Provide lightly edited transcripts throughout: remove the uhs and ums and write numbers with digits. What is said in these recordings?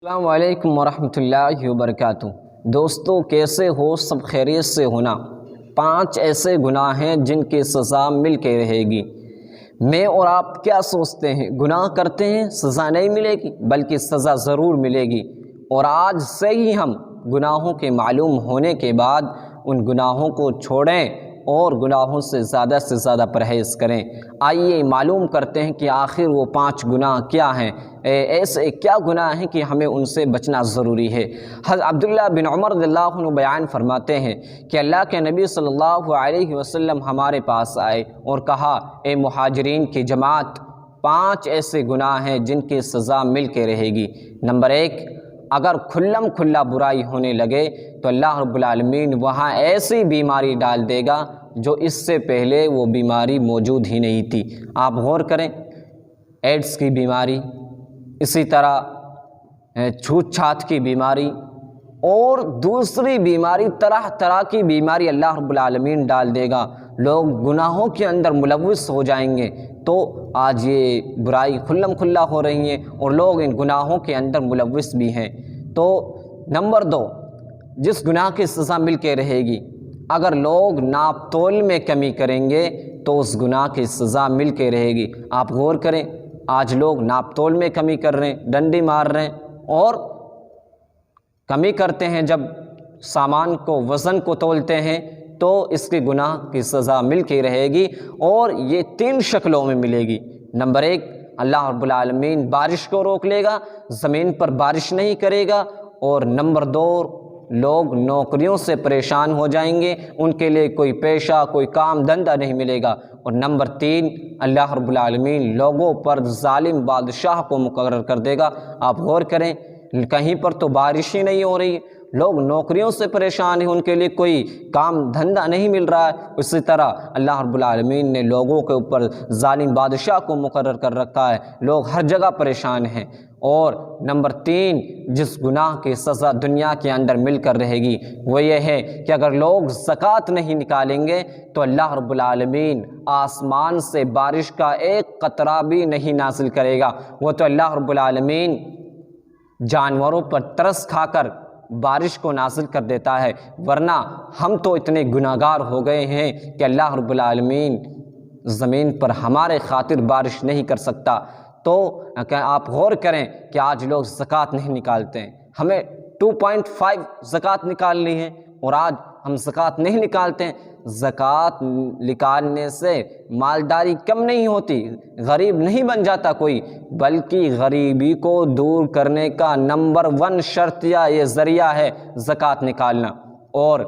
السلام علیکم ورحمۃ اللہ وبرکاتہ۔ دوستو کیسے ہو؟ سب خیریت سے ہونا۔ 5 ایسے گناہ ہیں جن کی سزا مل کے رہے گی۔ میں اور آپ کیا سوچتے ہیں؟ گناہ کرتے ہیں سزا نہیں ملے گی، بلکہ سزا ضرور ملے گی۔ اور آج سے ہی ہم گناہوں کے معلوم ہونے کے بعد ان گناہوں کو چھوڑیں اور گناہوں سے زیادہ پرہیز کریں۔ آئیے معلوم کرتے ہیں کہ آخر وہ 5 گناہ کیا ہیں، ایسے کیا گناہ ہیں کہ ہمیں ان سے بچنا ضروری ہے۔ حضرت عبداللہ بن عمر رضی اللہ عنہ بیان فرماتے ہیں کہ اللہ کے نبی صلی اللہ علیہ وسلم ہمارے پاس آئے اور کہا، اے مہاجرین کی جماعت، 5 ایسے گناہ ہیں جن کی سزا مل کے رہے گی۔ نمبر 1، اگر کھلم کھلا برائی ہونے لگے تو اللہ رب العالمین وہاں ایسی بیماری ڈال دے گا جو اس سے پہلے وہ بیماری موجود ہی نہیں تھی۔ آپ غور کریں، ایڈز کی بیماری، اسی طرح چھوت چھات کی بیماری اور دوسری بیماری، طرح طرح کی بیماری اللہ رب العالمین ڈال دے گا۔ لوگ گناہوں کے اندر ملوث ہو جائیں گے۔ تو آج یہ برائی کھلم کھلا ہو رہی ہیں اور لوگ ان گناہوں کے اندر ملوث بھی ہیں۔ تو نمبر 2، جس گناہ کی سزا مل کے رہے گی، اگر لوگ ناپ تول میں کمی کریں گے تو اس گناہ کی سزا مل کے رہے گی۔ آپ غور کریں، آج لوگ ناپ تول میں کمی کر رہے ہیں، ڈنڈی مار رہے ہیں اور کمی کرتے ہیں جب سامان کو، وزن کو تولتے ہیں، تو اس کے گناہ کی سزا مل کے رہے گی اور یہ 3 شکلوں میں ملے گی۔ نمبر 1، اللہ رب العالمین بارش کو روک لے گا، زمین پر بارش نہیں کرے گا۔ اور نمبر 2، لوگ نوکریوں سے پریشان ہو جائیں گے، ان کے لیے کوئی پیشہ، کوئی کام دھندا نہیں ملے گا۔ اور نمبر 3، اللہ رب العالمین لوگوں پر ظالم بادشاہ کو مقرر کر دے گا۔ آپ غور کریں، کہیں پر تو بارش ہی نہیں ہو رہی، لوگ نوکریوں سے پریشان ہیں، ان کے لیے کوئی کام دھندا نہیں مل رہا ہے۔ اسی طرح اللہ رب العالمین نے لوگوں کے اوپر ظالم بادشاہ کو مقرر کر رکھا ہے، لوگ ہر جگہ پریشان ہیں۔ اور نمبر 3، جس گناہ کی سزا دنیا کے اندر مل کر رہے گی وہ یہ ہے کہ اگر لوگ زکوٰۃ نہیں نکالیں گے تو اللہ رب العالمین آسمان سے بارش کا ایک قطرہ بھی نہیں نازل کرے گا۔ وہ تو اللہ رب العالمین جانوروں پر ترس کھا کر بارش کو نازل کر دیتا ہے، ورنہ ہم تو اتنے گناہگار ہو گئے ہیں کہ اللہ رب العالمین زمین پر ہمارے خاطر بارش نہیں کر سکتا۔ تو آپ غور کریں کہ آج لوگ زکوٰۃ نہیں نکالتے ہیں، ہمیں 2.5 زکوٰۃ نکالنی ہے اور آج ہم زکوٰۃ نہیں نکالتے ہیں۔ زکوٰۃ نکالنے سے مالداری کم نہیں ہوتی، غریب نہیں بن جاتا کوئی، بلکہ غریبی کو دور کرنے کا نمبر 1 شرط یا یہ ذریعہ ہے زکوٰۃ نکالنا۔ اور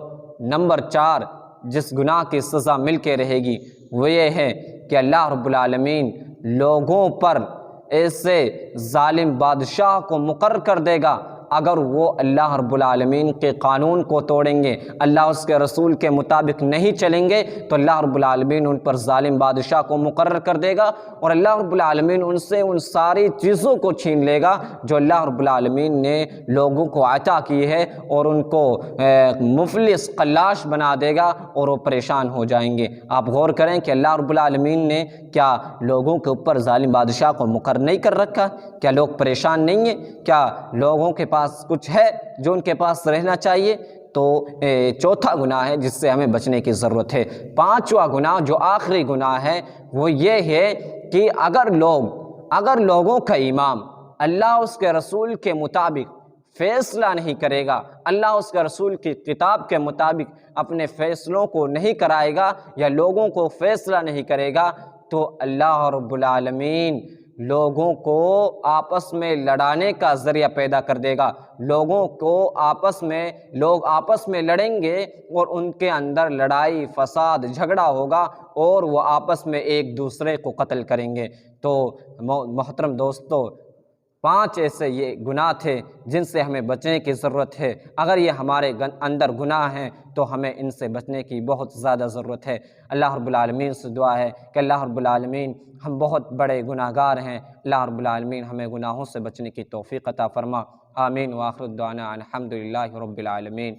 نمبر 4، جس گناہ کی سزا مل کے رہے گی وہ یہ ہے کہ اللہ رب العالمین لوگوں پر ایسے ظالم بادشاہ کو مقرر کر دے گا، اگر وہ اللہ رب العالمین کے قانون کو توڑیں گے، اللہ اس کے رسول کے مطابق نہیں چلیں گے، تو اللہ رب العالمین ان پر ظالم بادشاہ کو مقرر کر دے گا اور اللہ رب العالمین ان سے ان ساری چیزوں کو چھین لے گا جو اللہ رب العالمین نے لوگوں کو عطا کی ہے، اور ان کو مفلس قلاش بنا دے گا اور وہ پریشان ہو جائیں گے۔ آپ غور کریں کہ اللہ رب العالمین نے کیا لوگوں کے اوپر ظالم بادشاہ کو مقرر نہیں کر رکھا؟ کیا لوگ پریشان نہیں ہیں؟ کیا لوگوں کے پاس کچھ ہے جو ان کے پاس رہنا چاہیے؟ تو 4تھا گناہ ہے جس سے ہمیں بچنے کی ضرورت ہے۔ 5واں گناہ جو آخری گناہ ہے وہ یہ ہے کہ اگر لوگوں کا امام اللہ اس کے رسول کے مطابق فیصلہ نہیں کرے گا، اللہ اس کے رسول کی کتاب کے مطابق اپنے فیصلوں کو نہیں کرائے گا یا لوگوں کو فیصلہ نہیں کرے گا، تو اللہ رب العالمین لوگوں کو آپس میں لڑانے کا ذریعہ پیدا کر دے گا۔ لوگ آپس میں لڑیں گے اور ان کے اندر لڑائی، فساد، جھگڑا ہوگا اور وہ آپس میں ایک دوسرے کو قتل کریں گے۔ تو محترم دوستو، 5 ایسے یہ گناہ تھے جن سے ہمیں بچنے کی ضرورت ہے۔ اگر یہ ہمارے اندر گناہ ہیں تو ہمیں ان سے بچنے کی بہت زیادہ ضرورت ہے۔ اللہ رب العالمین سے دعا ہے کہ اللہ رب العالمین، ہم بہت بڑے گناہ گار ہیں، اللہ رب العالمین ہمیں گناہوں سے بچنے کی توفیق عطا فرما۔ آمین۔ وآخر دعوانا الحمدللہ رب العالمین۔